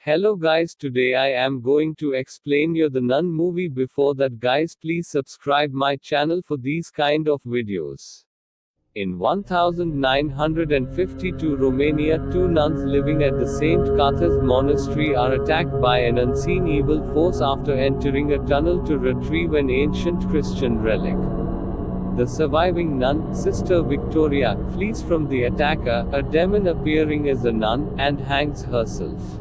Hello guys, today I am going to explain you the Nun movie. Before that guys, please subscribe my channel for these kind of videos. In 1952 Romania, two nuns living at the St. Cathas monastery are attacked by an unseen evil force after entering a tunnel to retrieve an ancient Christian relic. The surviving nun, Sister Victoria, flees from the attacker, a demon appearing as a nun, and hangs herself.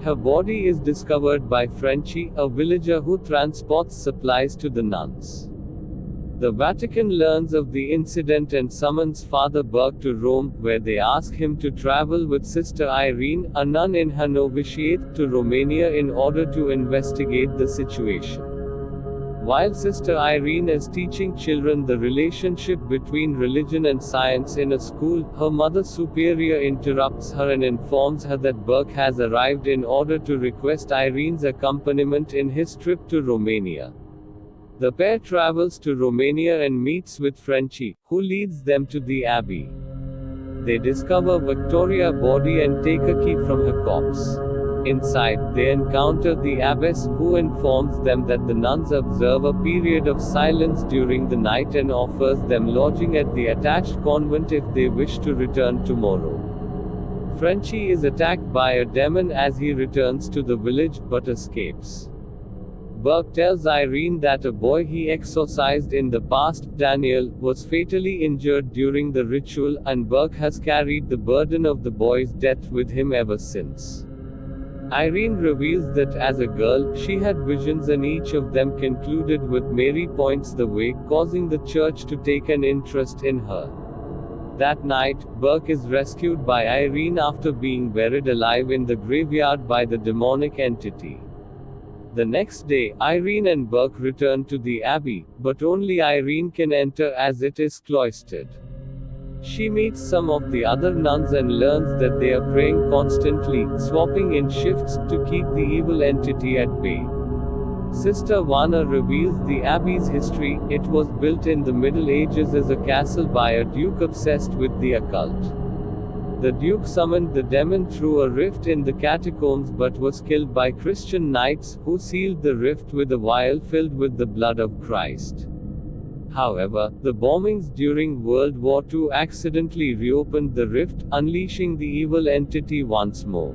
Her body is discovered by Frenchy, a villager who transports supplies to the nuns. The Vatican learns of the incident and summons Father Burke to Rome, where they ask him to travel with Sister Irene, a nun in her novitiate, to Romania in order to investigate the situation. While Sister Irene is teaching children the relationship between religion and science in a school, her Mother Superior interrupts her and informs her that Burke has arrived in order to request Irene's accompaniment in his trip to Romania. The pair travels to Romania and meets with Frenchy, who leads them to the abbey. They discover Victoria's body and take a key from her corpse. Inside, they encounter the abbess, who informs them that the nuns observe a period of silence during the night and offers them lodging at the attached convent if they wish to return tomorrow. Frenchy is attacked by a demon as he returns to the village, but escapes. Burke tells Irene that a boy he exorcised in the past, Daniel, was fatally injured during the ritual, and Burke has carried the burden of the boy's death with him ever since. Irene reveals that as a girl, she had visions and each of them concluded with Mary points the way, causing the church to take an interest in her. That night, Burke is rescued by Irene after being buried alive in the graveyard by the demonic entity. The next day, Irene and Burke return to the abbey, but only Irene can enter as it is cloistered. She meets some of the other nuns and learns that they are praying constantly, swapping in shifts, to keep the evil entity at bay. Sister Vana reveals the abbey's history. It was built in the Middle Ages as a castle by a duke obsessed with the occult. The duke summoned the demon through a rift in the catacombs but was killed by Christian knights, who sealed the rift with a vial filled with the blood of Christ. However, the bombings during World War II accidentally reopened the rift, unleashing the evil entity once more.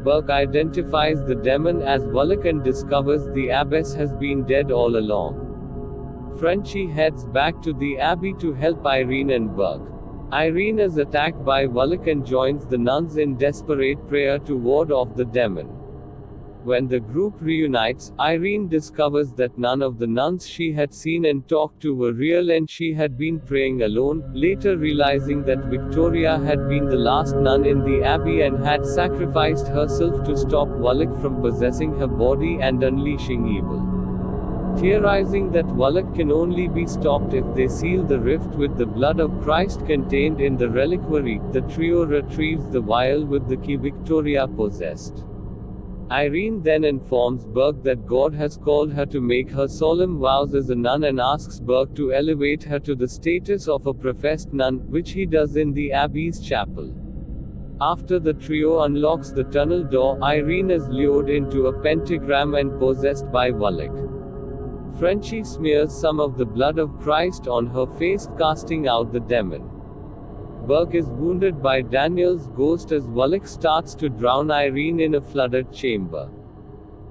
Burke identifies the demon as Wallach and discovers the abbess has been dead all along. Frenchy heads back to the abbey to help Irene and Burke. Irene is attacked by Wallach and joins the nuns in desperate prayer to ward off the demon. When the group reunites, Irene discovers that none of the nuns she had seen and talked to were real and she had been praying alone, later realizing that Victoria had been the last nun in the abbey and had sacrificed herself to stop Wallach from possessing her body and unleashing evil. Theorizing that Wallach can only be stopped if they seal the rift with the blood of Christ contained in the reliquary, the trio retrieves the vial with the key Victoria possessed. Irene then informs Burke that God has called her to make her solemn vows as a nun and asks Burke to elevate her to the status of a professed nun, which he does in the abbey's chapel. After the trio unlocks the tunnel door, Irene is lured into a pentagram and possessed by Wallach. Frenchy smears some of the blood of Christ on her face, casting out the demon. Burke is wounded by Daniel's ghost as Wallach starts to drown Irene in a flooded chamber.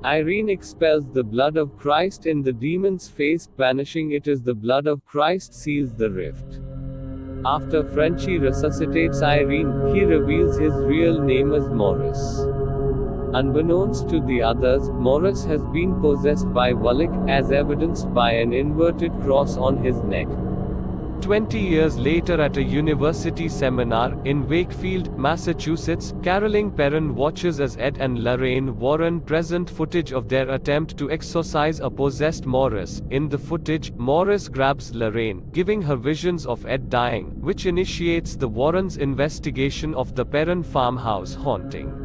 Irene expels the blood of Christ in the demon's face, banishing it as the blood of Christ seals the rift. After Frenchy resuscitates Irene, he reveals his real name as Morris. Unbeknownst to the others, Morris has been possessed by Wallach, as evidenced by an inverted cross on his neck. 20 years later at a university seminar in Wakefield, Massachusetts, Caroline Perron watches as Ed and Lorraine Warren present footage of their attempt to exorcise a possessed Morris. In the footage, Morris grabs Lorraine, giving her visions of Ed dying, which initiates the Warrens' investigation of the Perron farmhouse haunting.